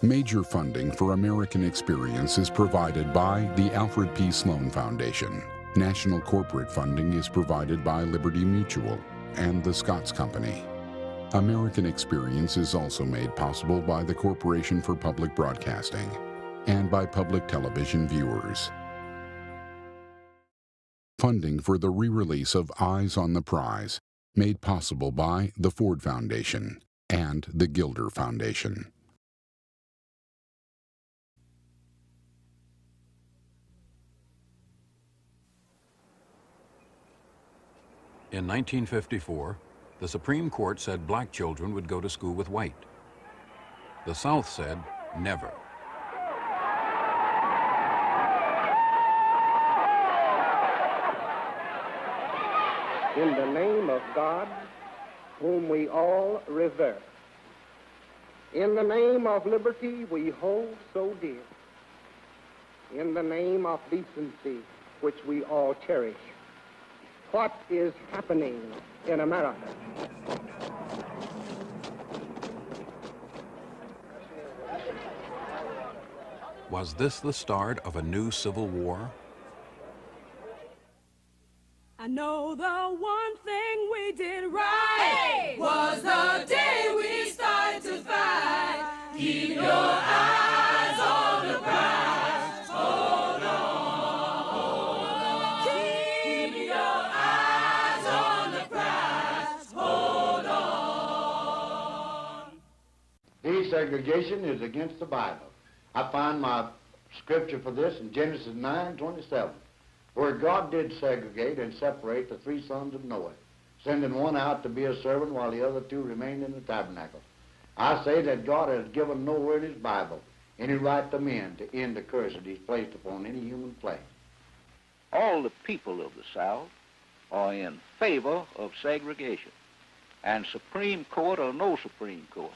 Major funding for American Experience is provided by the Alfred P. Sloan Foundation. National corporate funding is provided by Liberty Mutual and the Scotts Company. American Experience is also made possible by the Corporation for Public Broadcasting and by public television viewers. Funding for the re-release of Eyes on the Prize, made possible by the Ford Foundation and the Gilder Foundation. In 1954, the Supreme Court said black children would go to school with white. The South said never. In the name of God, whom we all revere, in the name of liberty we hold so dear, in the name of decency which we all cherish, what is happening in America? Was this the start of a new civil war? I know the one thing we did right was the day we started to fight. Keep your eyes on the prize. Hold on, hold on. Keep your eyes on the prize. Hold on. Desegregation is against the Bible. I find my scripture for this in Genesis 9:27. Where God did segregate and separate the three sons of Noah, sending one out to be a servant while the other two remained in the tabernacle. I say that God has given nowhere in his Bible any right to men to end the curse that he's placed upon any human flesh. All the people of the South are in favor of segregation. And Supreme Court or no Supreme Court,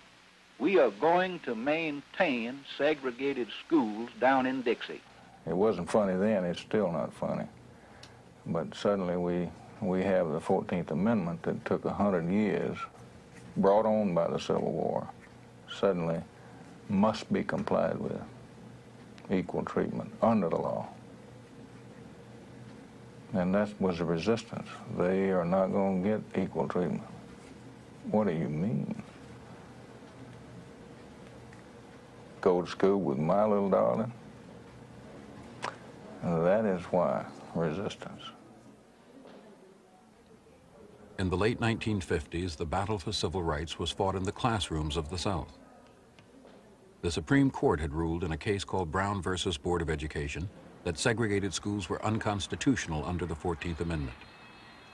we are going to maintain segregated schools down in Dixie. It wasn't funny then, it's still not funny. But suddenly we have the 14th Amendment that took 100 years, brought on by the Civil War, suddenly must be complied with. Equal treatment under the law. And that was the resistance. They are not going to get equal treatment. What do you mean? Go to school with my little darling? That is why resistance. In the late 1950s, the battle for civil rights was fought in the classrooms of the South. The Supreme Court had ruled in a case called Brown versus Board of Education that segregated schools were unconstitutional under the 14th Amendment.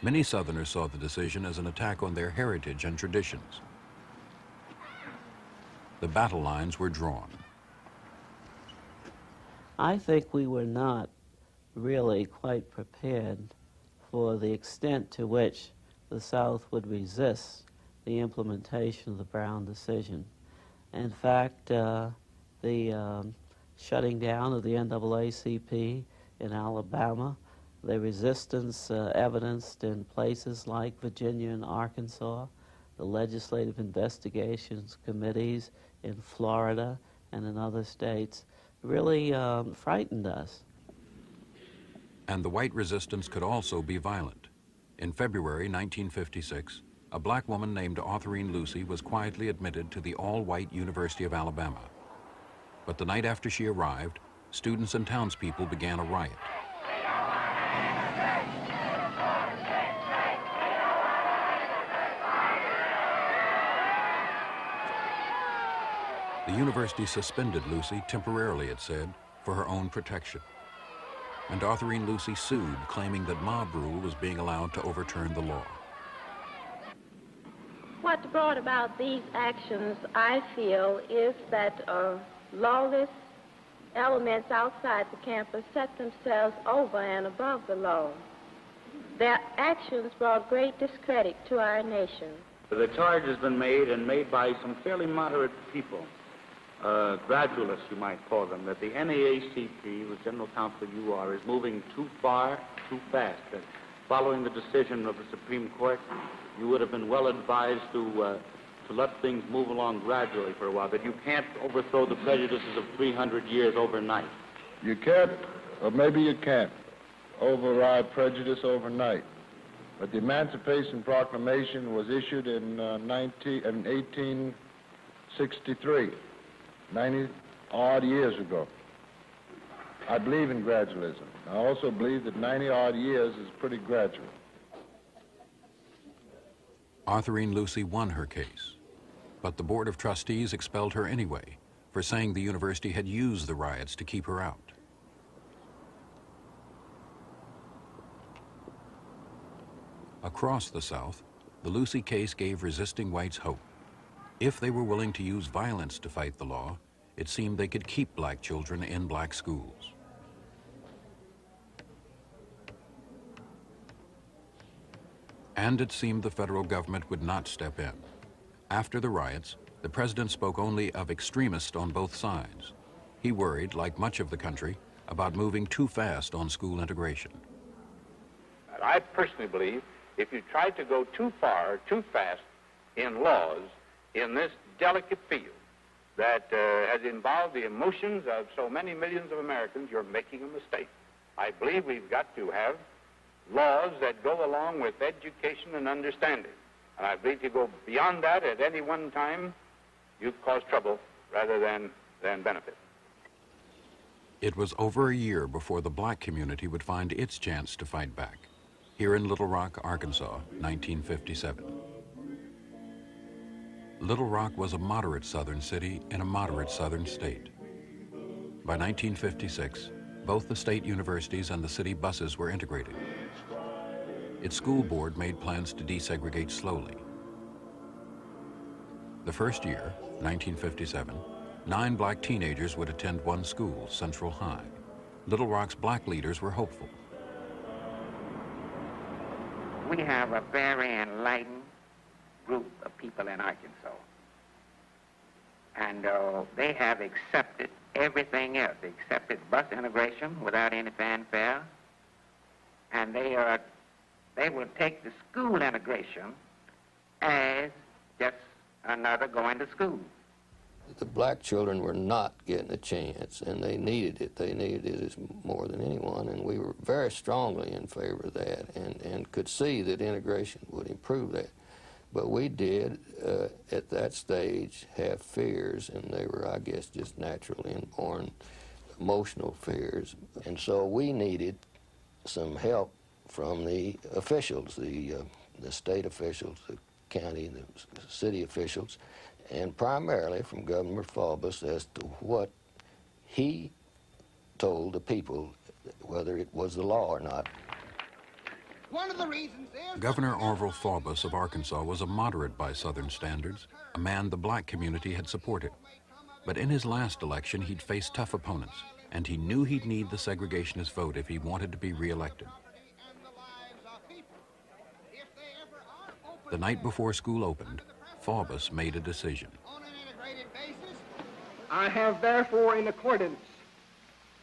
Many Southerners saw the decision as an attack on their heritage and traditions. The battle lines were drawn. I think we were not really quite prepared for the extent to which the South would resist the implementation of the Brown decision. In fact, the shutting down of the NAACP in Alabama, the resistance evidenced in places like Virginia and Arkansas, the legislative investigations committees in Florida and in other states, really frightened us. And the white resistance could also be violent. In February 1956, a black woman named Autherine Lucy was quietly admitted to the all-white University of Alabama. But the night after she arrived, students and townspeople began a riot. The university suspended Lucy temporarily, it said, for her own protection. And Autherine Lucy sued, claiming that mob rule was being allowed to overturn the law. What brought about these actions, I feel, is that lawless elements outside the campus set themselves over and above the law. Their actions brought great discredit to our nation. The charge has been made, and made by some fairly moderate people, gradualists you might call them, that the NAACP, with General Counsel you are, is moving too far, too fast. That following the decision of the Supreme Court, you would have been well advised to to let things move along gradually for a while, that you can't overthrow the prejudices of 300 years overnight? You can't, or maybe you can't, override prejudice overnight. But the Emancipation Proclamation was issued in 1863, 90-odd years ago. I believe in gradualism. I also believe that 90-odd years is pretty gradual. Arthurine Lucy won her case, but the Board of Trustees expelled her anyway for saying the university had used the riots to keep her out. Across the South, the Lucy case gave resisting whites hope. If they were willing to use violence to fight the law, it seemed they could keep black children in black schools. And it seemed the federal government would not step in. After the riots, the president spoke only of extremists on both sides. He worried, like much of the country, about moving too fast on school integration. I personally believe if you try to go too far, too fast in laws in this delicate field that has involved the emotions of so many millions of Americans, you're making a mistake. I believe we've got to have laws that go along with education and understanding. And I believe to go beyond that at any one time, you cause trouble rather than benefit. It was over a year before the black community would find its chance to fight back. Here in Little Rock, Arkansas, 1957. Little Rock was a moderate southern city in a moderate southern state. By 1956, both the state universities and the city buses were integrated. Its school board made plans to desegregate slowly. The first year, 1957, 9 black teenagers would attend one school, Central High. Little Rock's black leaders were hopeful. We have a very enlightened group of people in Arkansas. And they have accepted everything else. They accepted bus integration without any fanfare. And they will take the school integration as just another going to school. The black children were not getting a chance, and they needed it. They needed it more than anyone, and we were very strongly in favor of that and could see that integration would improve that. But we did, at that stage, have fears, and they were, I guess, just natural, inborn emotional fears. And so we needed some help from the officials, the state officials, the county, the city officials, and primarily from Governor Faubus as to what he told the people, whether it was the law or not. One of the reasons is Governor Orville Faubus of Arkansas was a moderate by Southern standards, a man the black community had supported. But in his last election, he'd faced tough opponents, and he knew he'd need the segregationist vote if he wanted to be reelected. The night before school opened, Faubus made a decision. I have therefore, in accordance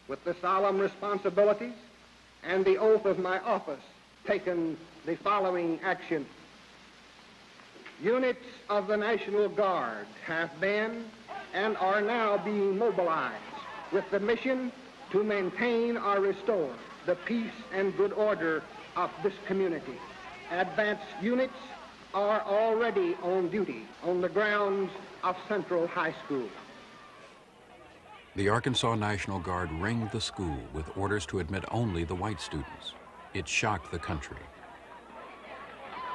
with the solemn responsibilities and the oath of my office, taken the following action. Units of the National Guard have been and are now being mobilized with the mission to maintain or restore the peace and good order of this community. Advanced units are already on duty on the grounds of Central High School. The Arkansas National Guard ringed the school with orders to admit only the white students. It shocked the country.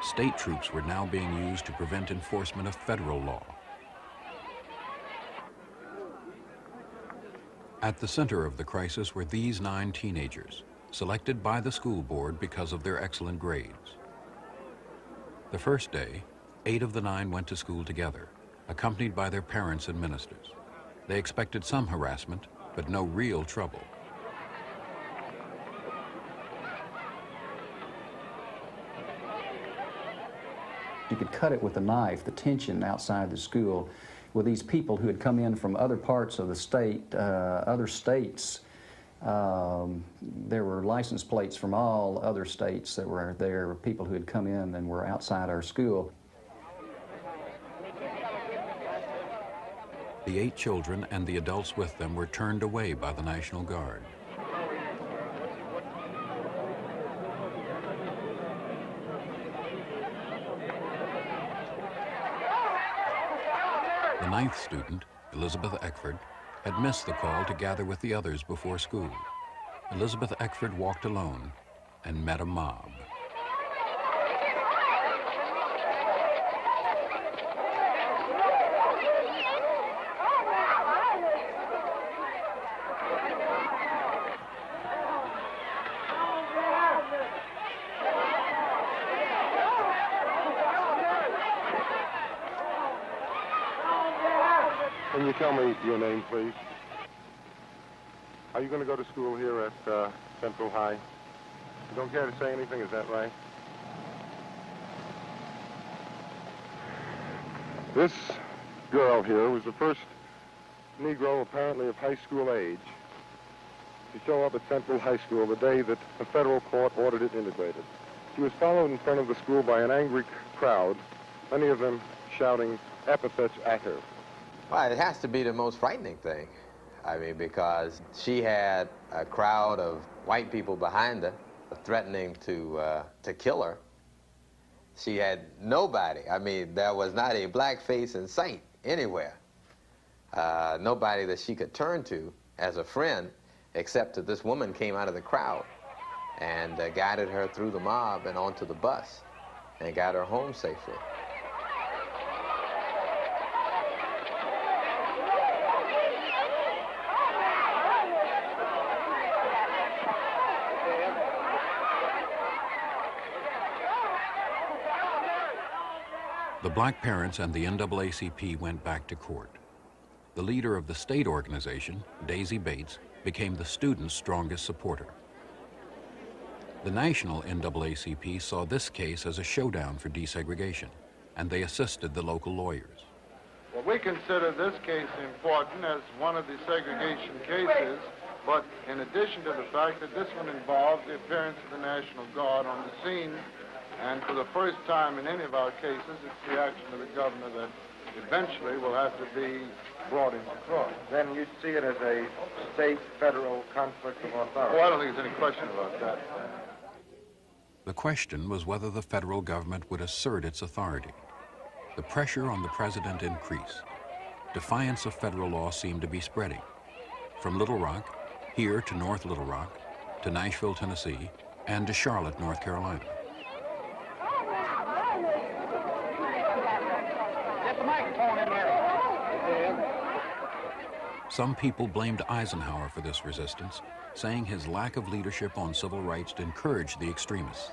State troops were now being used to prevent enforcement of federal law. At the center of the crisis were these 9 teenagers, selected by the school board because of their excellent grades. The first day, 8 of the 9 went to school together, accompanied by their parents and ministers. They expected some harassment, but no real trouble. You could cut it with a knife, the tension outside the school with these people who had come in from other parts of the state, other states. There were license plates from all other states that were there, people who had come in and were outside our school. The 8 children and the adults with them were turned away by the National Guard. The 9th student, Elizabeth Eckford, had missed the call to gather with the others before school. Elizabeth Eckford walked alone and met a mob. Can you tell me your name, please? Are you going to go to school here at Central High? You don't care to say anything, is that right? This girl here was the first Negro, apparently of high school age, to show up at Central High School the day that a federal court ordered it integrated. She was followed in front of the school by an angry crowd, many of them shouting epithets at her. Well, it has to be the most frightening thing. I mean, because she had a crowd of white people behind her threatening to kill her. She had nobody. I mean, there was not a black face in sight anywhere. Nobody that she could turn to as a friend, except that this woman came out of the crowd and guided her through the mob and onto the bus and got her home safely. The black parents and the NAACP went back to court. The leader of the state organization, Daisy Bates, became the students' strongest supporter. The national NAACP saw this case as a showdown for desegregation, and they assisted the local lawyers. Well, we consider this case important as one of the segregation cases, but in addition to the fact that this one involved the appearance of the National Guard on the scene, and for the first time in any of our cases, it's the action of the governor that eventually will have to be brought into court. Then you see it as a state-federal conflict of authority? Oh, I don't think there's any question about that. The question was whether the federal government would assert its authority. The pressure on the president increased. Defiance of federal law seemed to be spreading. From Little Rock, here to North Little Rock, to Nashville, Tennessee, and to Charlotte, North Carolina. Some people blamed Eisenhower for this resistance, saying his lack of leadership on civil rights encouraged the extremists.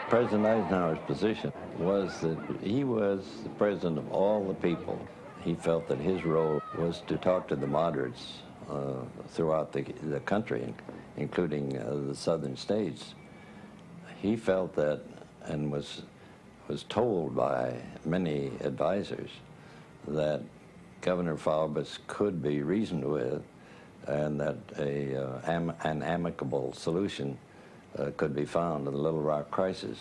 President Eisenhower's position was that he was the president of all the people. He felt that his role was to talk to the moderates throughout the country, including the southern states. He felt that, and was told by many advisors, that Governor Faubus could be reasoned with, and that an amicable solution could be found to the Little Rock crisis.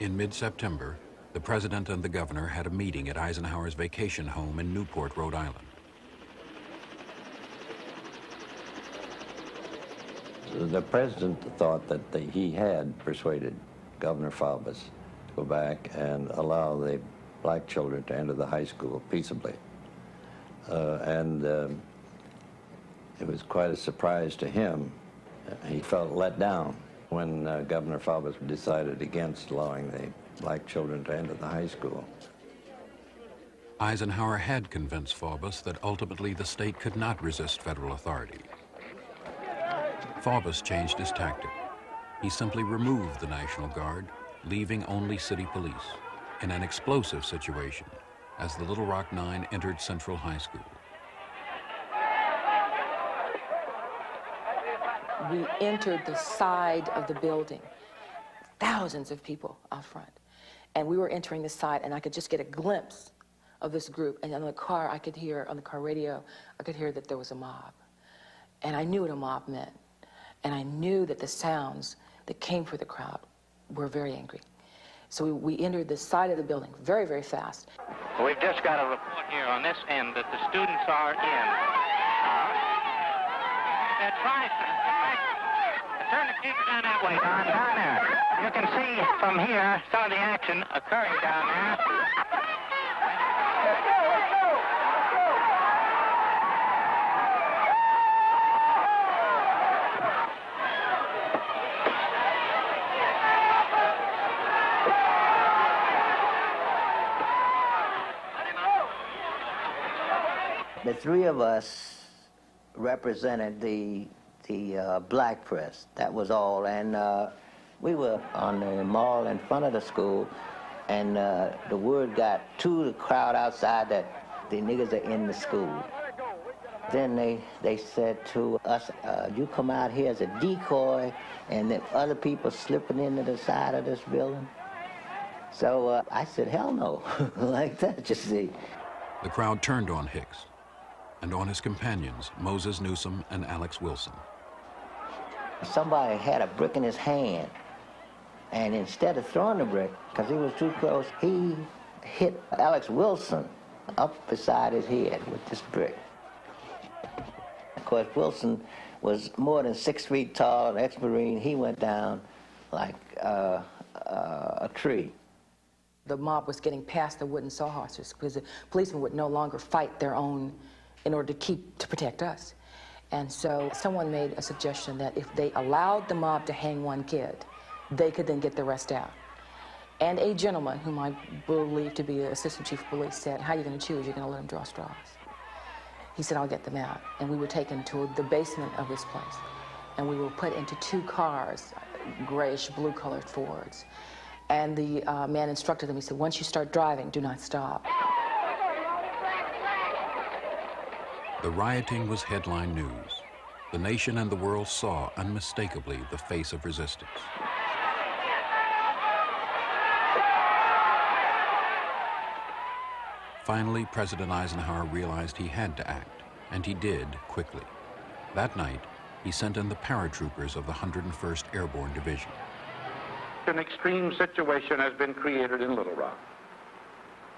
In mid-September, the president and the governor had a meeting at Eisenhower's vacation home in Newport, Rhode Island. The president thought that he had persuaded Governor Faubus to go back and allow the black children to enter the high school peaceably. It was quite a surprise to him. He felt let down when Governor Faubus decided against allowing the black children to enter the high school. Eisenhower had convinced Faubus that ultimately the state could not resist federal authority. Faubus changed his tactic. He simply removed the National Guard, leaving only city police, in an explosive situation as the Little Rock Nine entered Central High School. We entered the side of the building, thousands of people out front. And we were entering the side, and I could just get a glimpse of this group. And on the car, I could hear, on the car radio, I could hear that there was a mob. And I knew what a mob meant. And I knew that the sounds that came from the crowd were very angry. So we entered the side of the building very, very fast. We've just got a report here on this end that the students are in. They're trying to turn the camera down that way, Don, down there. You can see from here some of the action occurring down there. The three of us represented the black press. That was all, and we were on the mall in front of the school, and the word got to the crowd outside that the niggas are in the school. Then they said to us, you come out here as a decoy, and then other people slipping into the side of this building. So I said, hell no, like that, you see. The crowd turned on Hicks and on his companions, Moses Newsom and Alex Wilson. Somebody had a brick in his hand, and instead of throwing the brick, because he was too close, he hit Alex Wilson up beside his head with this brick. Of course, Wilson was more than 6 feet tall, an ex-Marine. He went down like a tree. The mob was getting past the wooden sawhorses because the policemen would no longer fight their own in order to protect us. And so someone made a suggestion that if they allowed the mob to hang one kid, they could then get the rest out. And a gentleman, whom I believe to be the assistant chief of police, said, how are you going to choose? You're going to let them draw straws. He said, I'll get them out. And we were taken to the basement of this place. And we were put into 2 cars, grayish blue colored Fords. And the man instructed them, he said, once you start driving, do not stop. The rioting was headline news. The nation and the world saw unmistakably the face of resistance. Finally, President Eisenhower realized he had to act, and he did quickly. That night, he sent in the paratroopers of the 101st Airborne Division. An extreme situation has been created in Little Rock.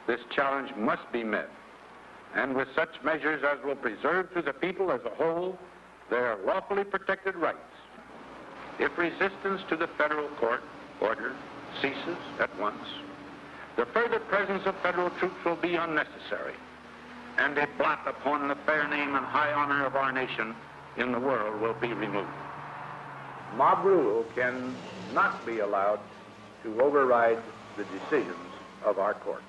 This challenge must be met, and with such measures as will preserve to the people as a whole their lawfully protected rights. If resistance to the federal court order ceases at once, the further presence of federal troops will be unnecessary, and a blot upon the fair name and high honor of our nation in the world will be removed. Mob rule can not be allowed to override the decisions of our courts.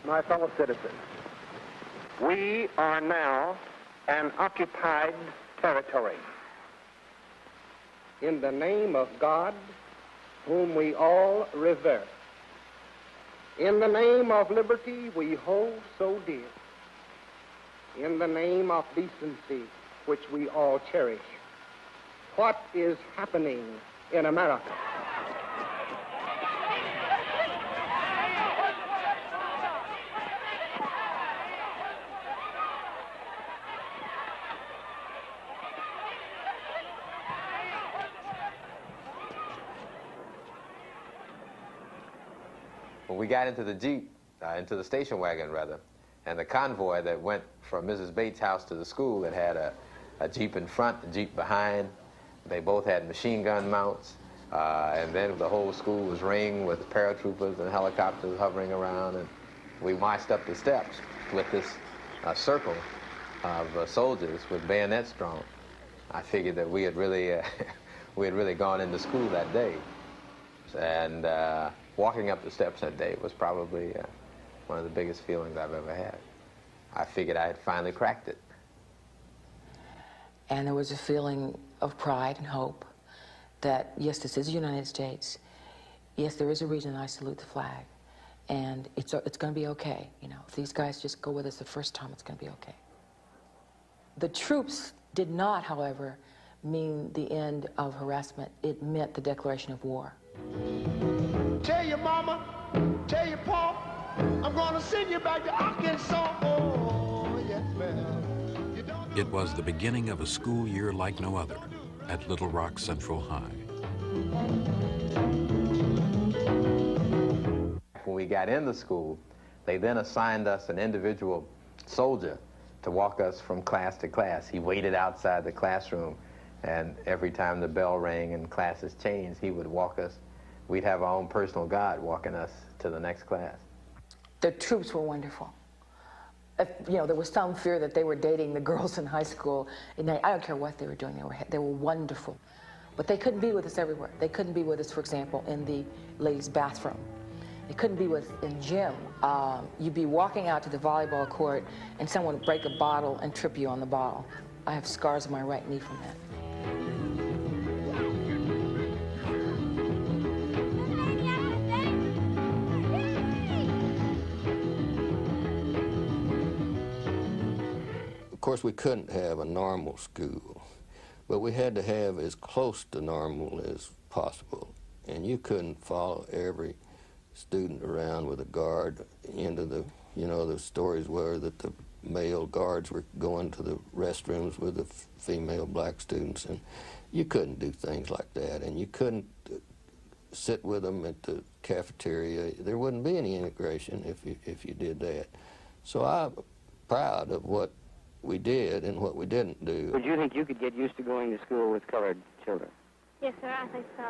My fellow citizens, we are now an occupied territory. In the name of God, whom we all revere, in the name of liberty we hold so dear, in the name of decency which we all cherish, what is happening in America? When we got into the Jeep, into the station wagon rather, and the convoy that went from Mrs. Bates' house to the school, it had a Jeep in front, a Jeep behind. They both had machine gun mounts, and then the whole school was ringed with paratroopers and helicopters hovering around, and we marched up the steps with this circle of soldiers with bayonets drawn. I figured that we had really gone into school that day, and walking up the steps that day was probably one of the biggest feelings I've ever had. I figured I had finally cracked it. And there was a feeling of pride and hope that, yes, this is the United States. Yes, there is a reason I salute the flag. And it's going to be okay. You know, if these guys just go with us the first time, it's going to be okay. The troops did not, however, mean the end of harassment. It meant the declaration of war. Tell your mama, tell your pa, I'm gonna send you back to Arkansas. Oh, yes, ma'am. It was the beginning of a school year like no other at Little Rock Central High. When we got in the school, they then assigned us an individual soldier to walk us from class to class. He waited outside the classroom, and every time the bell rang and classes changed, he would walk us. We'd have our own personal guide walking us to the next class. The troops were wonderful. If, you know, there was some fear that they were dating the girls in high school. And I don't care what they were doing. They were wonderful. But they couldn't be with us everywhere. They couldn't be with us, for example, in the ladies' bathroom. They couldn't be with in gym. You'd be walking out to the volleyball court, and someone would break a bottle and trip you on the ball. I have scars on my right knee from that. Of course, we couldn't have a normal school, but we had to have as close to normal as possible. And you couldn't follow every student around with a guard into the, you know, the stories were that the male guards were going to the restrooms with the female black students, and you couldn't do things like that, and you couldn't sit with them at the cafeteria. There wouldn't be any integration if you did that. So I'm proud of what we did and what we didn't do. Would you think you could get used to going to school with colored children? Yes, sir, I think so.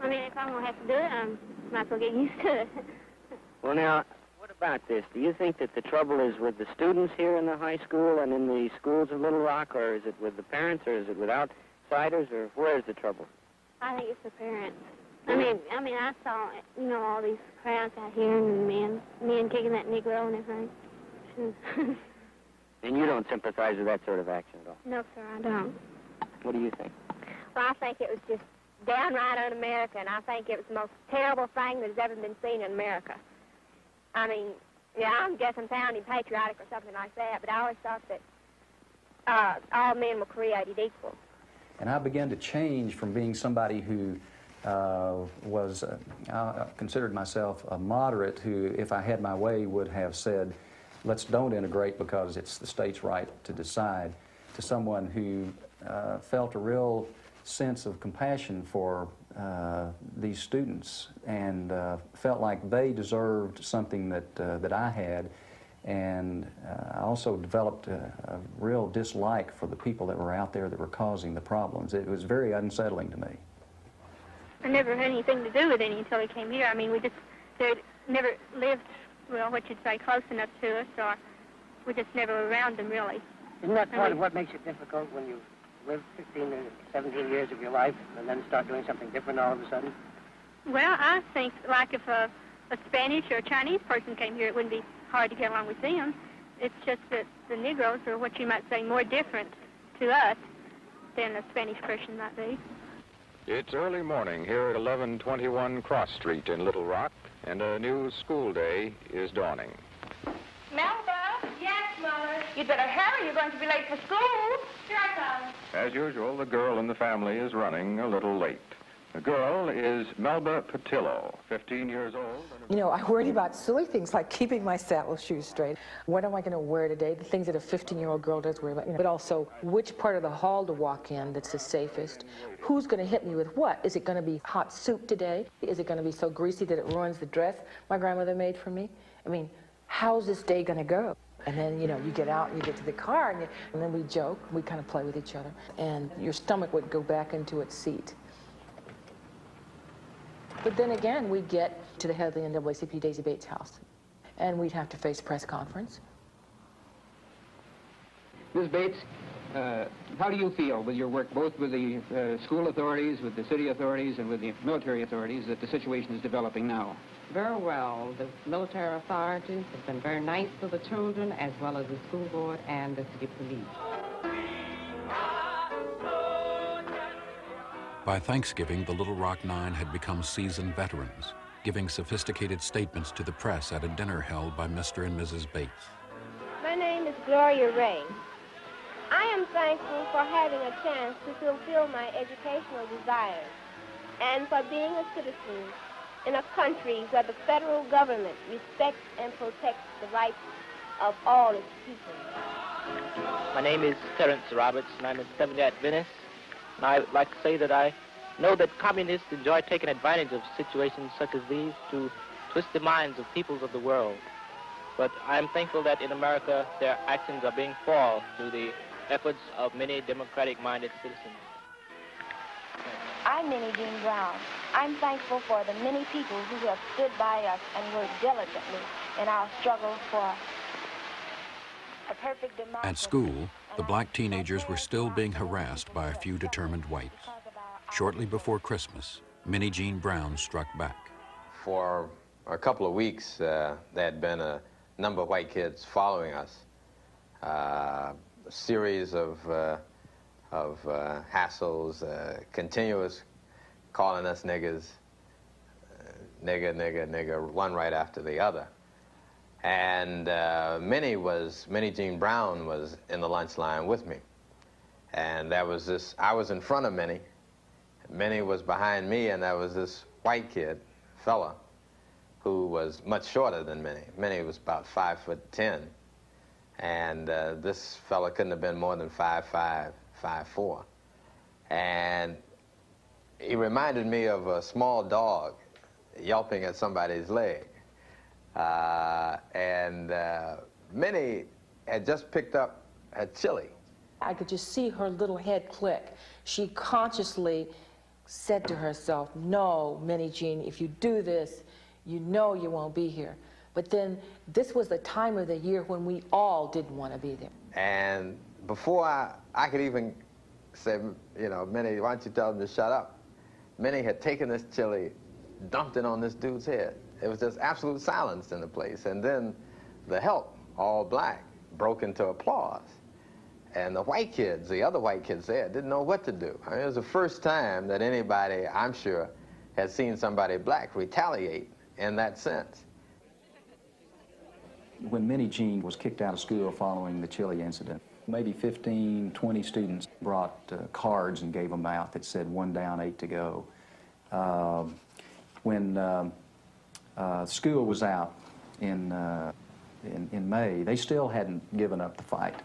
I mean, if I'm going to have to do it, I might as well get used to it. Well, now, what about this? Do you think that the trouble is with the students here in the high school and in the schools of Little Rock, or is it with the parents, or is it with outsiders, or where is the trouble? I think it's the parents. I mean, I saw, you know, all these crowds out here and men kicking that Negro and everything. And you don't sympathize with that sort of action at all? No, sir, I don't. What do you think? Well, I think it was just downright un-American, and I think it was the most terrible thing that has ever been seen in America. I mean, yeah, I guess I'm sounding patriotic or something like that, but I always thought that all men were created equal. And I began to change from being somebody who I considered myself a moderate who, if I had my way, would have said, let's don't integrate because it's the state's right to decide, to someone who felt a real sense of compassion for these students and felt like they deserved something that I had. And I also developed a real dislike for the people that were out there that were causing the problems. It was very unsettling to me. I never had anything to do with any until he came here. I mean, they never lived, well, what you'd say, close enough to us, or we just never were around them, really. Isn't that part of what makes it difficult when you live 15 or 17 years of your life and then start doing something different all of a sudden? Well, I think, like if a Spanish or a Chinese person came here, it wouldn't be hard to get along with them. It's just that the Negroes are what you might say more different to us than a Spanish person might be. It's early morning here at 1121 Cross Street in Little Rock, and a new school day is dawning. Melba? Yes, Mother? You'd better hurry. You're going to be late for school. Here I come. As usual, the girl in the family is running a little late. The girl is Melba Patillo, 15 years old. You know, I worried about silly things like keeping my saddle shoes straight. What am I going to wear today? The things that a 15-year-old girl does worry about. You know, but also, which part of the hall to walk in that's the safest? Who's going to hit me with what? Is it going to be hot soup today? Is it going to be so greasy that it ruins the dress my grandmother made for me? I mean, how's this day going to go? And then, you know, you get out and you get to the car, and then we joke. We kind of play with each other. And your stomach would go back into its seat. But then again, we'd get to the head of the NAACP, Daisy Bates' house, and we'd have to face a press conference. Ms. Bates, how do you feel with your work, both with the school authorities, with the city authorities, and with the military authorities, that the situation is developing now? Very well. The military authorities have been very nice to the children, as well as the school board and the city police. By Thanksgiving, the Little Rock Nine had become seasoned veterans, giving sophisticated statements to the press at a dinner held by Mr. and Mrs. Bates. My name is Gloria Ray. I am thankful for having a chance to fulfill my educational desires and for being a citizen in a country where the federal government respects and protects the rights of all its people. My name is Terrence Roberts, and I'm a Seventh-day Adventist. And I would like to say that I know that communists enjoy taking advantage of situations such as these to twist the minds of peoples of the world. But I'm thankful that in America their actions are being foiled through the efforts of many democratic-minded citizens. I'm Minnie Jean Brown. I'm thankful for the many people who have stood by us and worked diligently in our struggle for a perfect democracy. At school, the black teenagers were still being harassed by a few determined whites. Shortly before Christmas, Minnie Jean Brown struck back. For a couple of weeks, there had been a number of white kids following us. A series of hassles, continuous calling us niggers, nigger, nigger, nigger, one right after the other. And Minnie Jean Brown was in the lunch line with me. And there was this, I was in front of Minnie. Minnie was behind me, and there was this white kid, fella, who was much shorter than Minnie. Minnie was about 5'10", and this fella couldn't have been more than 5'5", 5'4". And he reminded me of a small dog yelping at somebody's leg. Minnie had just picked up her chili. I could just see her little head click. She consciously said to herself, no, Minnie Jean, if you do this, you know you won't be here. But then this was the time of the year when we all didn't want to be there. And before I could even say, you know, Minnie, why don't you tell them to shut up? Minnie had taken this chili, dumped it on this dude's head. It was just absolute silence in the place. And then the help, all black, broke into applause. And the white kids, the other white kids there, didn't know what to do. I mean, it was the first time that anybody, I'm sure, had seen somebody black retaliate in that sense. When Minnie Jean was kicked out of school following the chili incident, maybe 15, 20 students brought cards and gave them out that said 1 down, 8 to go. When school was out in May, they still hadn't given up the fight.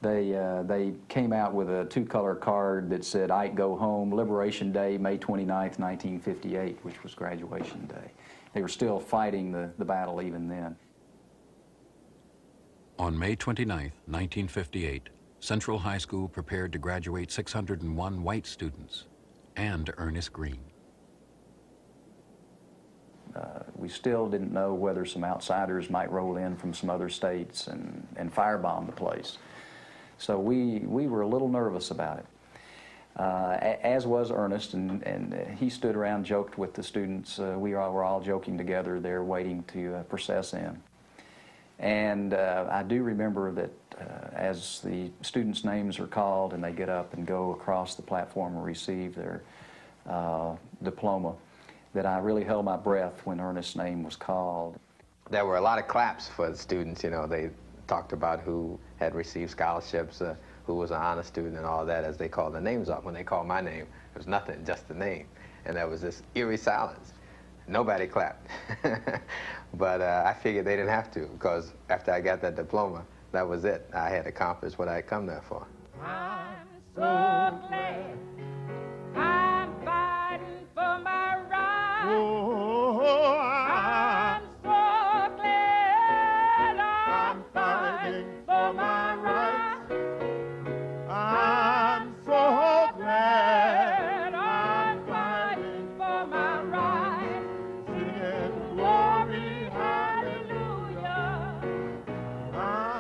They came out with a 2-color card that said, "Ike, go home, Liberation Day, May 29th, 1958, which was graduation day. They were still fighting the battle even then. On May 29, 1958, Central High School prepared to graduate 601 white students and Ernest Green. We still didn't know whether some outsiders might roll in from some other states and firebomb the place. So we were a little nervous about it, as was Ernest, and he stood around, joked with the students. We were all joking together there, waiting to process in. And I do remember that as the students' names are called and they get up and go across the platform and receive their diploma, that I really held my breath when Ernest's name was called. There were a lot of claps for the students. You know, they talked about who had received scholarships, who was an honor student and all that as they called their names up. When they called my name, there was nothing, just the name. And there was this eerie silence. Nobody clapped. But I figured they didn't have to, because after I got that diploma, that was it. I had accomplished what I had come there for. I'm so glad I'm fighting for my rights. Oh, I'm so glad I'm fighting for my rights. I'm so glad I'm fighting for my rights. Singing glory, hallelujah.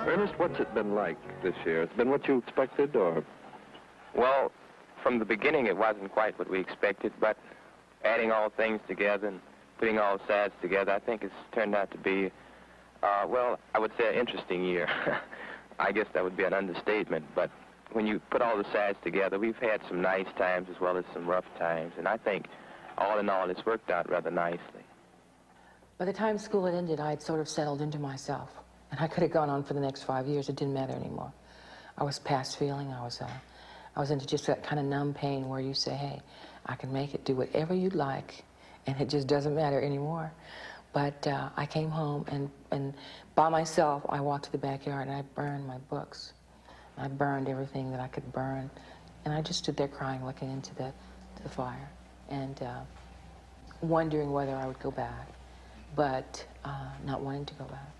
Ernest, what's it been like this year? It's been what you expected, or? Well, from the beginning it wasn't quite what we expected, but adding all things together and putting all sides together, I think it's turned out to be, well, I would say an interesting year. I guess that would be an understatement, but when you put all the sides together, we've had some nice times as well as some rough times, and I think all in all it's worked out rather nicely. By the time school had ended, I had sort of settled into myself, and I could have gone on for the next 5 years. It didn't matter anymore. I was past feeling. I was into just that kind of numb pain where you say, hey, I can make it, do whatever you'd like, and it just doesn't matter anymore. But I came home, and by myself, I walked to the backyard, and I burned my books. I burned everything that I could burn, and I just stood there crying, looking into the fire, and wondering whether I would go back, but not wanting to go back.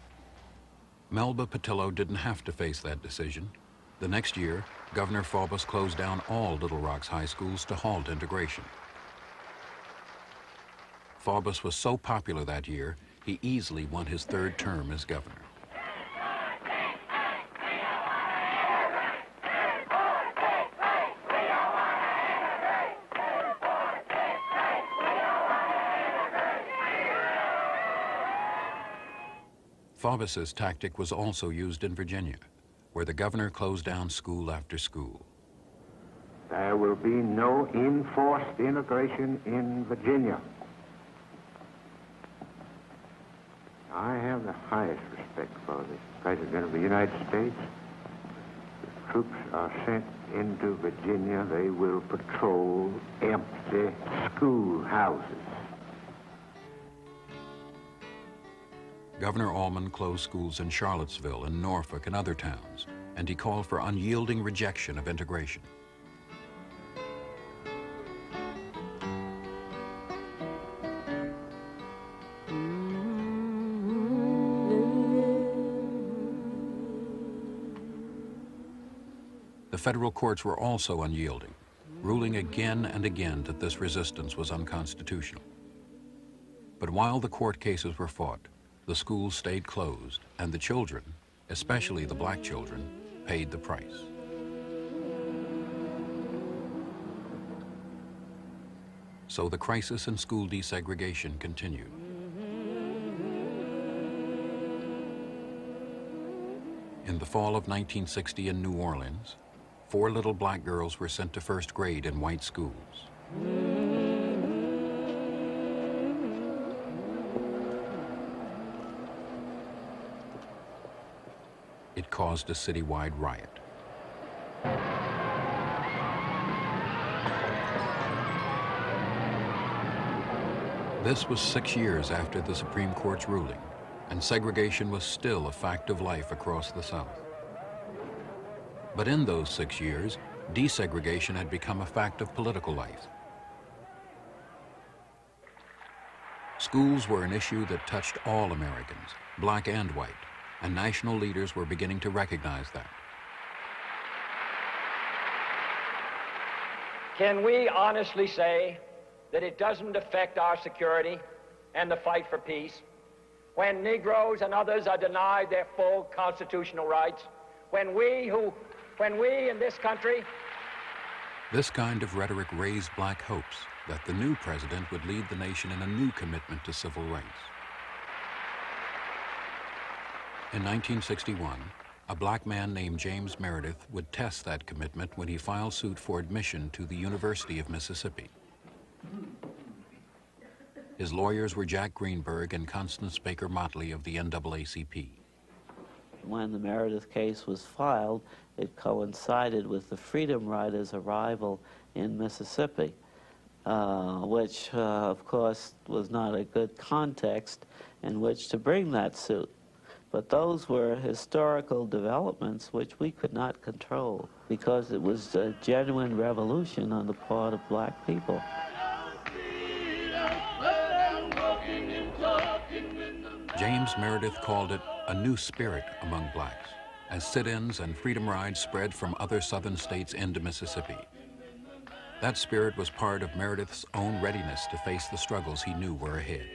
Melba Patillo didn't have to face that decision. The next year, Governor Faubus closed down all Little Rock's high schools to halt integration. Faubus was so popular that year, he easily won his third term as governor. Faubus's tactic was also used in Virginia, where the governor closed down school after school. There will be no enforced integration in Virginia. I have the highest respect for the President of the United States. If troops are sent into Virginia, they will patrol empty schoolhouses. Governor Allman closed schools in Charlottesville and Norfolk and other towns, and he called for unyielding rejection of integration. The federal courts were also unyielding, ruling again and again that this resistance was unconstitutional. But while the court cases were fought, the schools stayed closed, and the children, especially the black children, paid the price. So the crisis in school desegregation continued. In the fall of 1960 in New Orleans, 4 little black girls were sent to first grade in white schools. It caused a citywide riot. This was 6 years after the Supreme Court's ruling, and segregation was still a fact of life across the South. But in those 6 years, desegregation had become a fact of political life. Schools were an issue that touched all Americans, black and white, and national leaders were beginning to recognize that. Can we honestly say that it doesn't affect our security and the fight for peace when Negroes and others are denied their full constitutional rights, when we in this country... This kind of rhetoric raised black hopes that the new president would lead the nation in a new commitment to civil rights. In 1961, a black man named James Meredith would test that commitment when he filed suit for admission to the University of Mississippi. His lawyers were Jack Greenberg and Constance Baker Motley of the NAACP. When the Meredith case was filed, it coincided with the Freedom Riders' arrival in Mississippi, which, of course, was not a good context in which to bring that suit. But those were historical developments which we could not control because it was a genuine revolution on the part of black people. James Meredith called it a new spirit among blacks, as sit-ins and freedom rides spread from other southern states into Mississippi. That spirit was part of Meredith's own readiness to face the struggles he knew were ahead.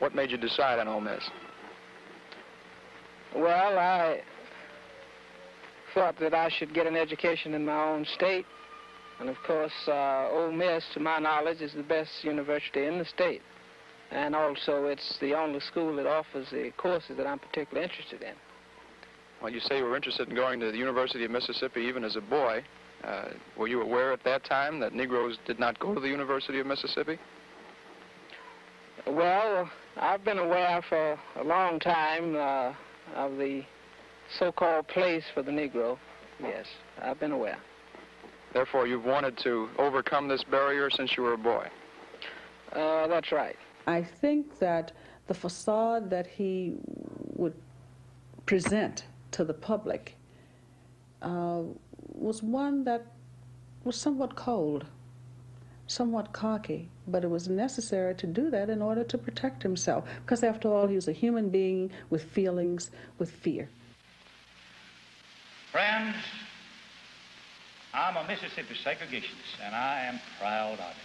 What made you decide on Ole Miss? Well, I thought that I should get an education in my own state. And of course, Ole Miss, to my knowledge, is the best university in the state. And also, it's the only school that offers the courses that I'm particularly interested in. Well, you say you were interested in going to the University of Mississippi even as a boy. Were you aware at that time that Negroes did not go to the University of Mississippi? Well, I've been aware for a long time of the so-called place for the Negro. Yes, I've been aware. Therefore, you've wanted to overcome this barrier since you were a boy. That's right. I think that the facade that he would present to the public was one that was somewhat cold, somewhat cocky, but it was necessary to do that in order to protect himself, because after all, he was a human being with feelings, with fear. Friends, I'm a Mississippi segregationist, and I am proud of it.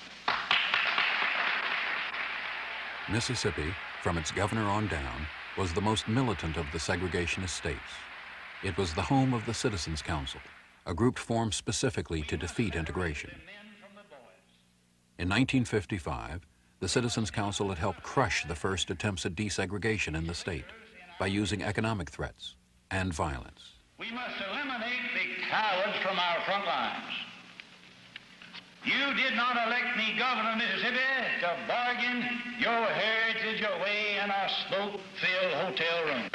Mississippi, from its governor on down, was the most militant of the segregationist states. It was the home of the Citizens Council, a group formed specifically to defeat integration. In 1955, the Citizens Council had helped crush the first attempts at desegregation in the state by using economic threats and violence. We must eliminate the cowards from our front lines. You did not elect me governor of Mississippi to bargain your heritage away in a smoke-filled hotel room.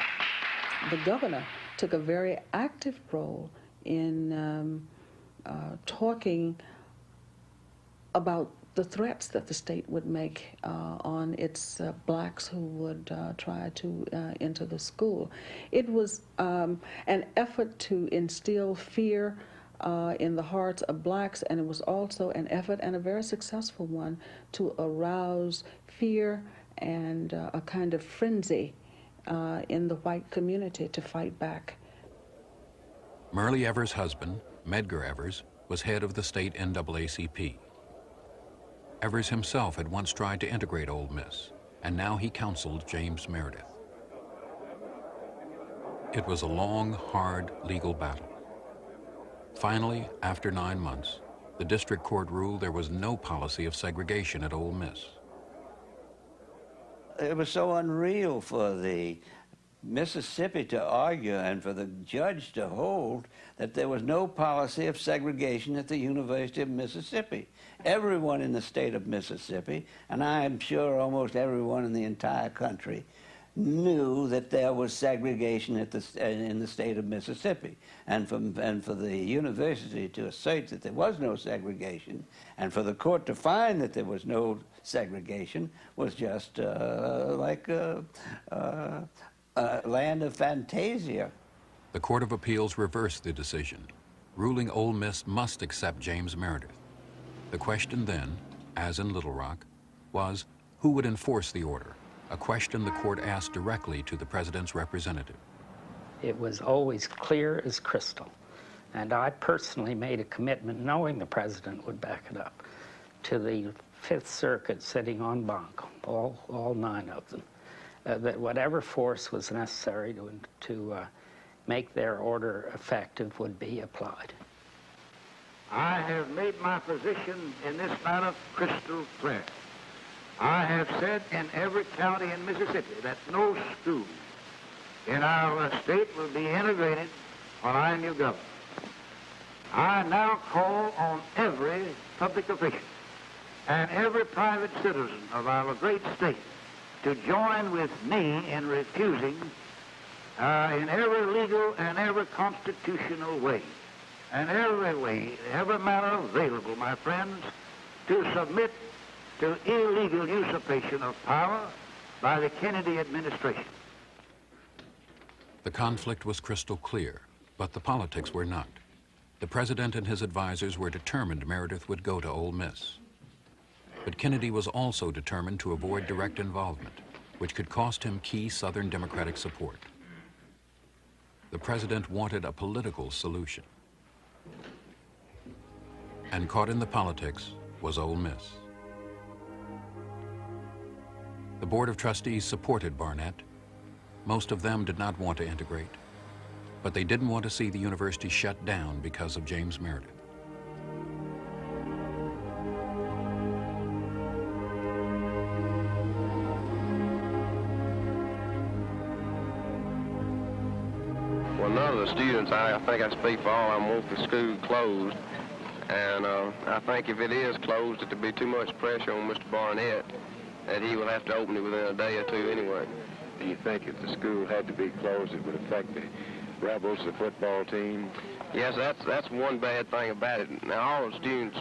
The governor took a very active role in talking about the threats that the state would make on its blacks who would try to enter the school. It was an effort to instill fear in the hearts of blacks, and it was also an effort, and a very successful one, to arouse fear and a kind of frenzy in the white community to fight back. Myrlie Evers' husband, Medgar Evers, was head of the state NAACP. Evers himself had once tried to integrate Ole Miss, and now he counseled James Meredith. It was a long, hard legal battle. Finally, after 9 months, the district court ruled there was no policy of segregation at Ole Miss. It was so unreal for the Mississippi to argue and for the judge to hold that there was no policy of segregation at the University of Mississippi. Everyone in the state of Mississippi, and I'm sure almost everyone in the entire country, knew that there was segregation in the state of Mississippi. And for the university to assert that there was no segregation, and for the court to find that there was no segregation, was just like a land of fantasia. The Court of Appeals reversed the decision, ruling Ole Miss must accept James Meredith. The question then, as in Little Rock, was who would enforce the order, a question the court asked directly to the president's representative. It was always clear as crystal, and I personally made a commitment, knowing the president would back it up, to the Fifth Circuit sitting en banc, all 9 of them, that whatever force was necessary to make their order effective would be applied. I have made my position in this matter crystal clear. I have said in every county in Mississippi that no school in our state will be integrated when I am your governor. I now call on every public official and every private citizen of our great state to join with me in refusing in every legal and every constitutional way, and every manner available, my friends, to submit to illegal usurpation of power by the Kennedy administration. The conflict was crystal clear, but the politics were not. The president and his advisors were determined Meredith would go to Ole Miss. But Kennedy was also determined to avoid direct involvement, which could cost him key Southern Democratic support. The president wanted a political solution. And caught in the politics was Ole Miss. The Board of Trustees supported Barnett. Most of them did not want to integrate, but they didn't want to see the university shut down because of James Meredith. Well, none of the students, I think I speak for all of them, want the school closed. And I think if it is closed, it'll be too much pressure on Mr. Barnett that he will have to open it within a day or two anyway. Do you think if the school had to be closed, it would affect the Rebels, the football team? Yes, that's one bad thing about it. Now, all the students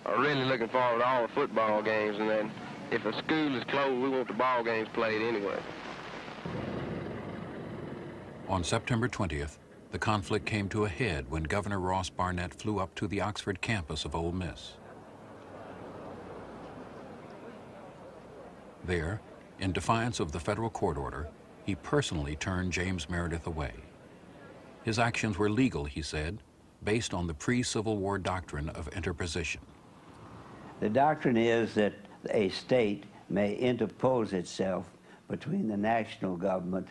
are really looking forward to all the football games, and then if a school is closed, we want the ball games played anyway. On September 20th, the conflict came to a head when Governor Ross Barnett flew up to the Oxford campus of Ole Miss. There, in defiance of the federal court order, he personally turned James Meredith away. His actions were legal, he said, based on the pre-Civil War doctrine of interposition. The doctrine is that a state may interpose itself between the national government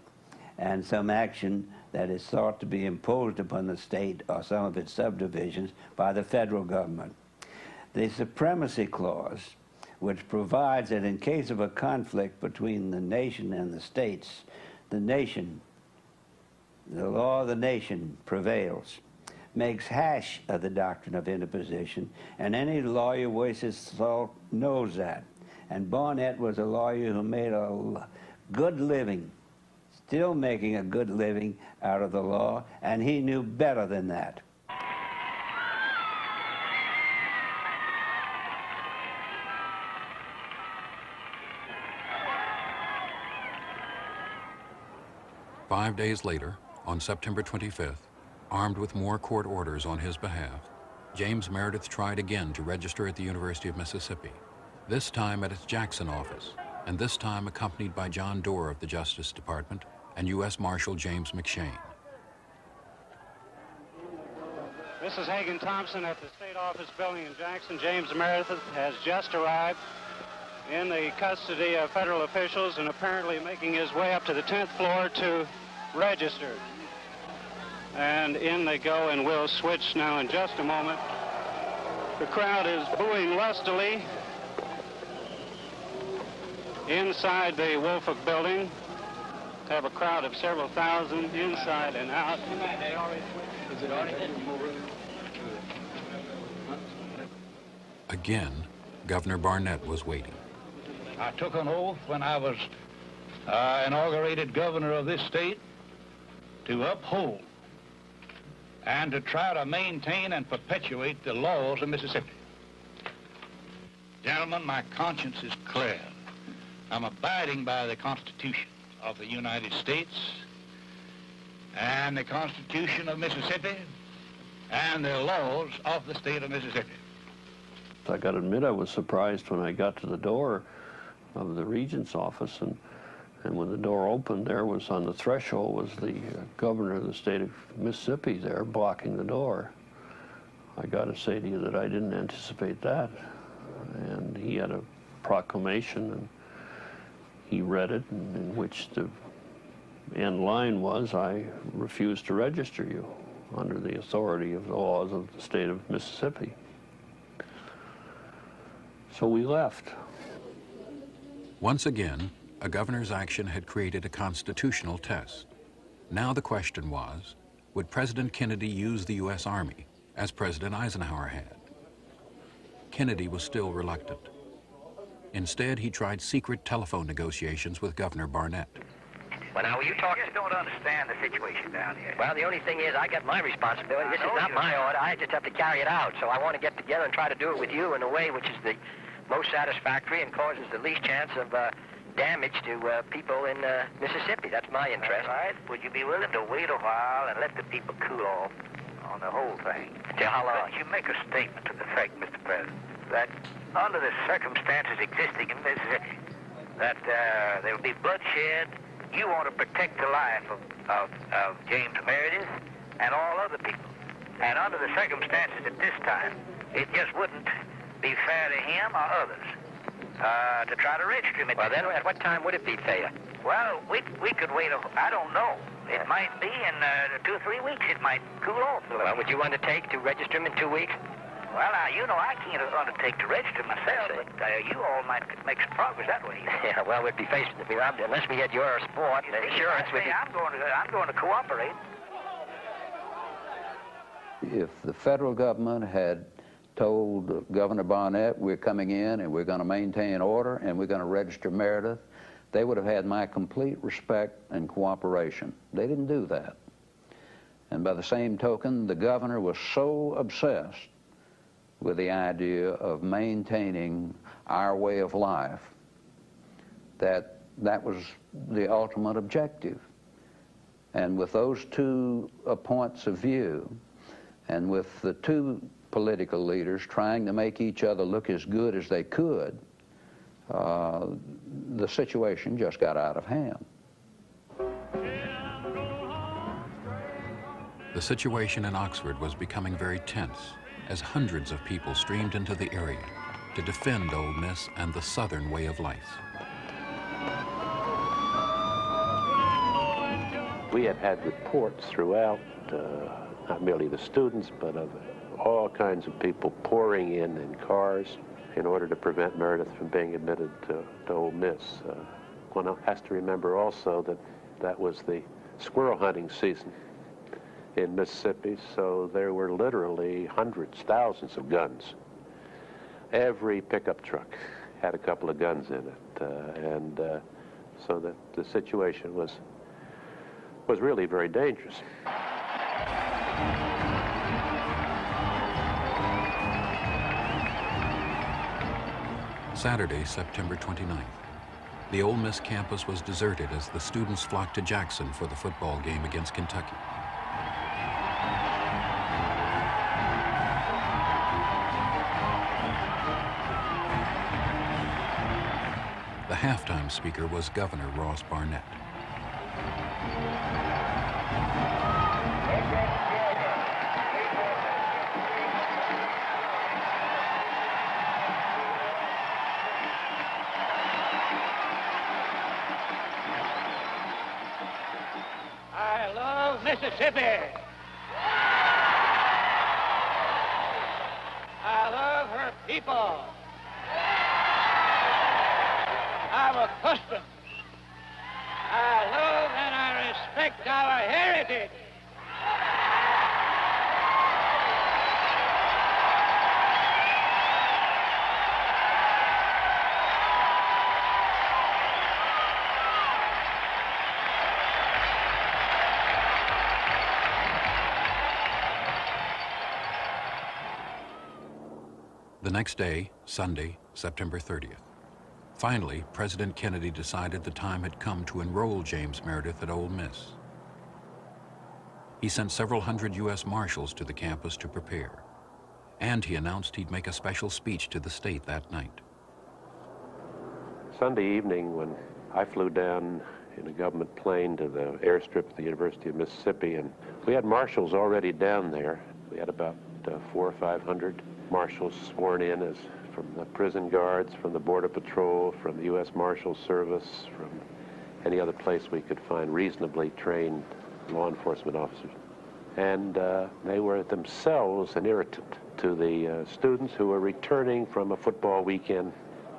and some action that is thought to be imposed upon the state or some of its subdivisions by the federal government. The Supremacy Clause, which provides that in case of a conflict between the nation and the states, the law of the nation prevails, makes hash of the doctrine of interposition, and any lawyer worth his salt knows that. And Barnett was a lawyer who made a good living, still making a good living out of the law, and he knew better than that. Five days later, on September 25th, armed with more court orders on his behalf, James Meredith tried again to register at the University of Mississippi, this time at its Jackson office, and this time accompanied by John Doerr of the Justice Department and U.S. Marshal James McShane. This is Hagen Thompson at the State Office building in Jackson. James Meredith has just arrived in the custody of federal officials and apparently making his way up to the 10th floor to register. And in they go, and we'll switch now in just a moment. The crowd is booing lustily inside the Woolfolk building. Have a crowd of several thousand inside and out. Again, Governor Barnett was waiting. I took an oath when I was inaugurated governor of this state to uphold and to try to maintain and perpetuate the laws of Mississippi. Gentlemen, my conscience is clear. I'm abiding by the Constitution of the United States and the Constitution of Mississippi and the laws of the state of Mississippi. I got to admit, I was surprised when I got to the door of the Regent's office, and when the door opened, there was on the threshold was the governor of the state of Mississippi there blocking the door. I got to say to you that I didn't anticipate that. And he had a proclamation, and he read it, in which the end line was, I refuse to register you under the authority of the laws of the state of Mississippi. So we left. Once again, a governor's action had created a constitutional test. Now the question was, would President Kennedy use the U.S. Army, as President Eisenhower had? Kennedy was still reluctant. Instead, he tried secret telephone negotiations with Governor Barnett. Well, now, you talk... I just don't understand the situation down here. Well, the only thing is I got my responsibility. This is not my order. I just have to carry it out. So I want to get together and try to do it with you in a way which is the most satisfactory and causes the least chance of damage to people in Mississippi. That's my interest. All right. Would you be willing to wait a while and let the people cool off on the whole thing? Till how long? But you make a statement to the effect, Mr. President, that under the circumstances existing in Mississippi, that there will be bloodshed. You want to protect the life of James Meredith and all other people. And under the circumstances at this time, it just wouldn't be fair to him or others to try to register him. Well, then at what time would it be fair? Well, we could wait. I don't know. It might be in 2 or 3 weeks. It might cool off. Well, would you undertake to register him in 2 weeks? Well, now, you know, I can't undertake to register myself, but you all might make some progress that way. Yeah, well, we'd be faced with it. Unless we had your support and assurance, we'd be... I'm going to cooperate. If the federal government had told Governor Barnett, we're coming in and we're going to maintain order and we're going to register Meredith, they would have had my complete respect and cooperation. They didn't do that. And by the same token, the governor was so obsessed with the idea of maintaining our way of life that that was the ultimate objective. And with those two points of view, and with the two political leaders trying to make each other look as good as they could, the situation just got out of hand. The situation in Oxford was becoming very tense as hundreds of people streamed into the area to defend Ole Miss and the Southern way of life. We had reports throughout, not merely the students, but of all kinds of people pouring in cars in order to prevent Meredith from being admitted to Ole Miss. One has to remember also that that was the squirrel hunting season in Mississippi, so there were literally hundreds, thousands of guns. Every pickup truck had a couple of guns in it, so that the situation was really very dangerous. Saturday, September 29th. The Ole Miss campus was deserted as the students flocked to Jackson for the football game against Kentucky. The halftime speaker was Governor Ross Barnett. I love Mississippi. I love her people. I'm accustomed. I love and I respect our heritage. The next day, Sunday, September 30th. Finally, President Kennedy decided the time had come to enroll James Meredith at Ole Miss. He sent several hundred U.S. Marshals to the campus to prepare, and he announced he'd make a special speech to the state that night. Sunday evening, when I flew down in a government plane to the airstrip at the University of Mississippi, and we had marshals already down there. We had about 400 or 500 marshals sworn in as from the prison guards, from the Border Patrol, from the U.S. Marshal Service, from any other place we could find reasonably trained law enforcement officers. And they were themselves an irritant to the students who were returning from a football weekend.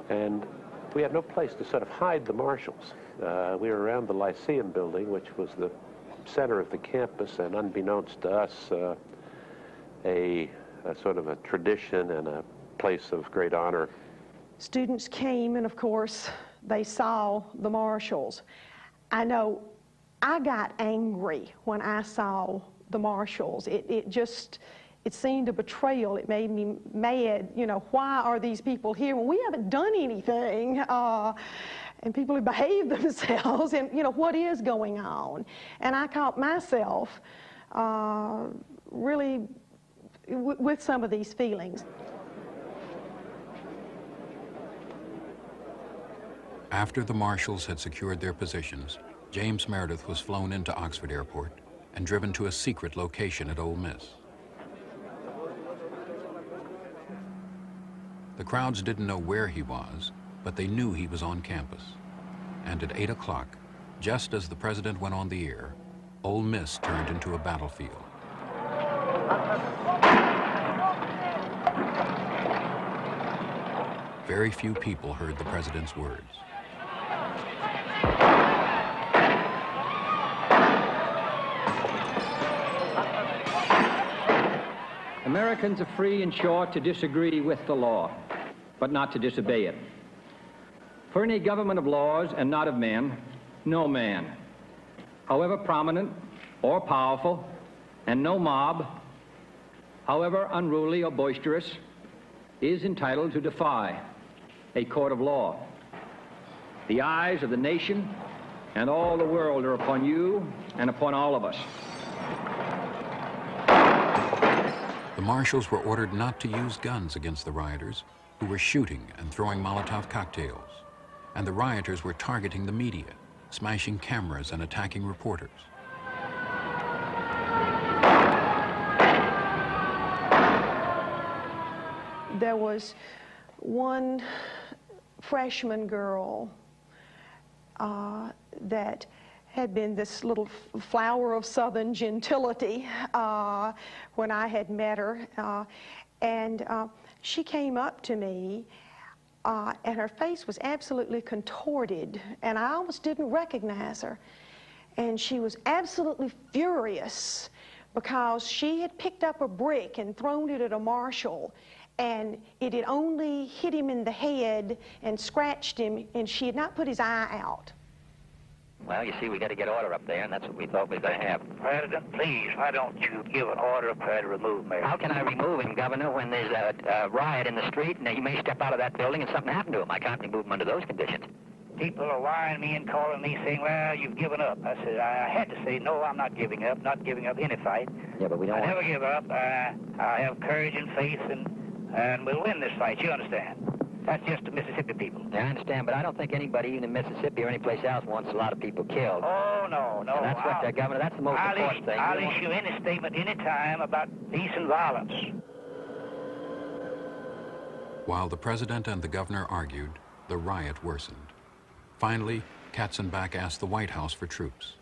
And we had no place to sort of hide the marshals. We were around the Lyceum building, which was the center of the campus, and unbeknownst to us, a sort of a tradition and a place of great honor. Students came, and of course, they saw the marshals. I know I got angry when I saw the marshals. It seemed a betrayal. It made me mad. You know, why are these people here when we haven't done anything? And people who behave themselves, and you know, what is going on? And I caught myself really with some of these feelings. After the marshals had secured their positions, James Meredith was flown into Oxford Airport and driven to a secret location at Ole Miss. The crowds didn't know where he was, but they knew he was on campus. And at 8 o'clock, just as the president went on the air, Ole Miss turned into a battlefield. Very few people heard the president's words. Americans are free and sure to disagree with the law, but not to disobey it. For in a government of laws and not of men, no man, however prominent or powerful, And no mob, however unruly or boisterous, is entitled to defy a court of law. The eyes of the nation and all the world are upon you and upon all of us. The marshals were ordered not to use guns against the rioters, who were shooting and throwing Molotov cocktails. And the rioters were targeting the media, smashing cameras and attacking reporters. There was one freshman girl that had been this little flower of Southern gentility when I had met her. And she came up to me, and her face was absolutely contorted, and I almost didn't recognize her. And she was absolutely furious because she had picked up a brick and thrown it at a marshal, and it had only hit him in the head and scratched him, and she had not put his eye out. Well, you see, we got to get order up there, and that's what we thought we were going to have. President, please, why don't you give an order up there to remove Mayor? How can I remove him, Governor, when there's a riot in the street, and he may step out of that building and something happen to him? I can't remove him under those conditions. People are wiring me and calling me saying, well, you've given up. I said, I had to say, no, I'm not giving up any fight. Yeah, but we don't I never give up. I have courage and faith, and we'll win this fight, you understand? That's just the Mississippi people. Yeah, I understand, but I don't think anybody, even in Mississippi or any place else, wants a lot of people killed. Oh, no. And that's what, Governor, that's the most important thing. I'll issue any statement any time about peace and violence. While the president and the governor argued, the riot worsened. Finally, Katzenbach asked the White House for troops.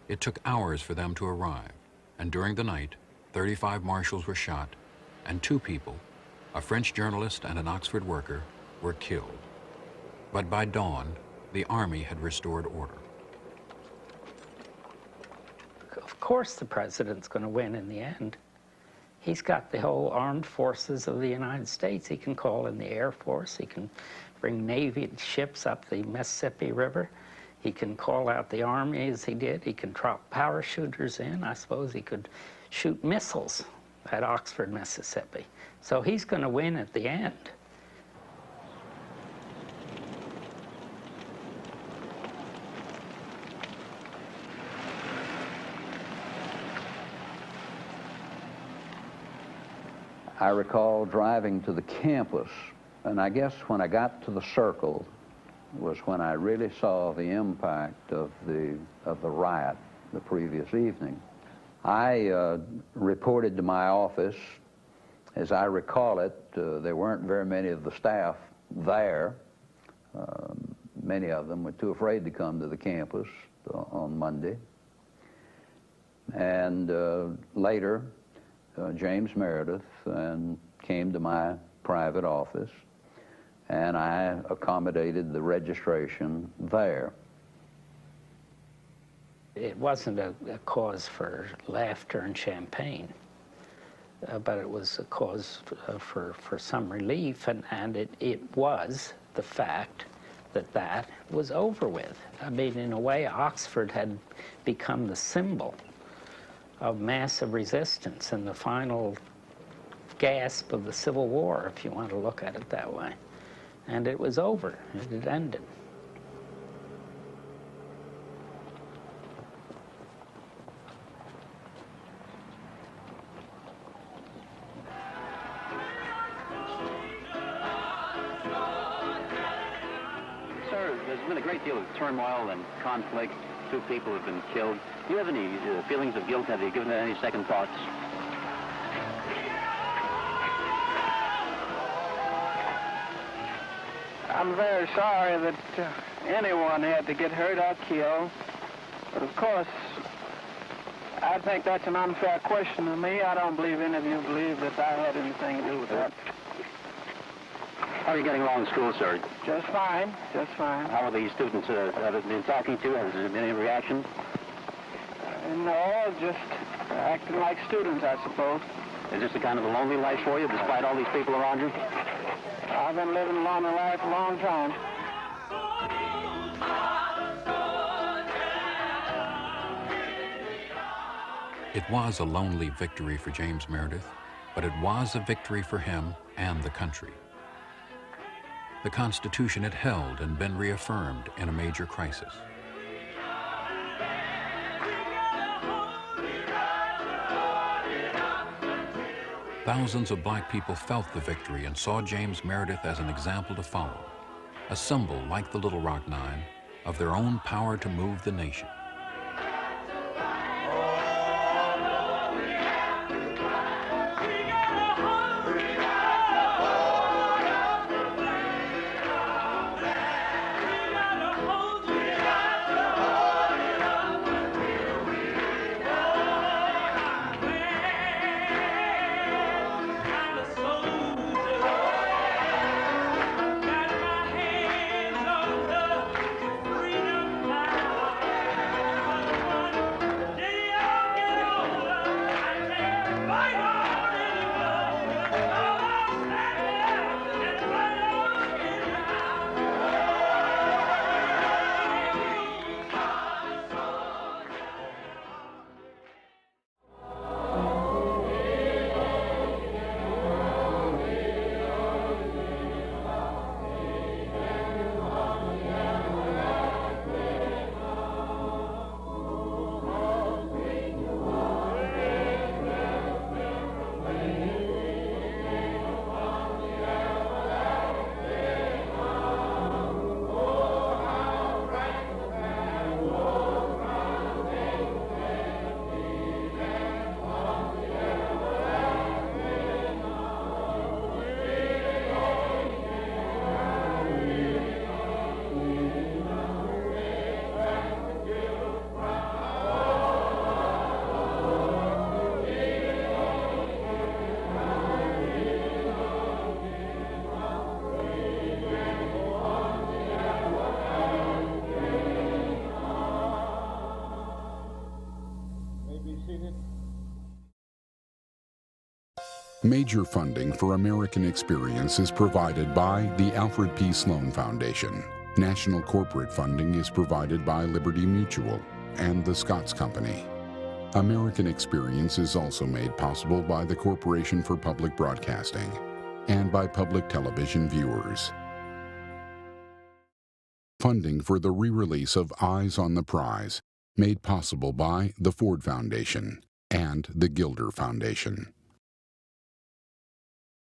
It took hours for them to arrive, and during the night, 35 marshals were shot, and 2 people, a French journalist and an Oxford worker, were killed. But by dawn, the army had restored order. Of course the president's going to win in the end. He's got the whole armed forces of the United States. He can call in the Air Force. He can bring Navy ships up the Mississippi River. He can call out the Army as he did. He can drop parachuters in. I suppose he could shoot missiles at Oxford, Mississippi. So he's going to win at the end. I recall driving to the campus, and I guess when I got to the circle was when I really saw the impact of the riot the previous evening. I reported to my office. As I recall it, there weren't very many of the staff there. Many of them were too afraid to come to the campus on Monday. And later, James Meredith came to my private office, and I accommodated the registration there. It wasn't a cause for laughter and champagne, but it was a cause for some relief, and it was the fact that was over with. I mean, in a way, Oxford had become the symbol of massive resistance and the final gasp of the Civil War, if you want to look at it that way. And it was over. It had ended. Sir, there's been a great deal of turmoil and conflict. 2 people have been killed. Do you have any feelings of guilt? Have you given that any second thoughts? I'm very sorry that anyone had to get hurt or killed. But of course, I think that's an unfair question to me. I don't believe any of you believe that I had anything to do with that. How are you getting along in school, sir? Just fine, just fine. How are the students have it been talking to? Has there been any reaction? No, just acting like students, I suppose. Is this a kind of a lonely life for you, despite all these people around you? I've been living a lonely life a long time. It was a lonely victory for James Meredith, but it was a victory for him and the country. The Constitution had held and been reaffirmed in a major crisis. Thousands of black people felt the victory and saw James Meredith as an example to follow, a symbol, like the Little Rock Nine, of their own power to move the nation. Major funding for American Experience is provided by the Alfred P. Sloan Foundation. National corporate funding is provided by Liberty Mutual and the Scotts Company. American Experience is also made possible by the Corporation for Public Broadcasting and by public television viewers. Funding for the re-release of Eyes on the Prize, made possible by the Ford Foundation and the Gilder Foundation.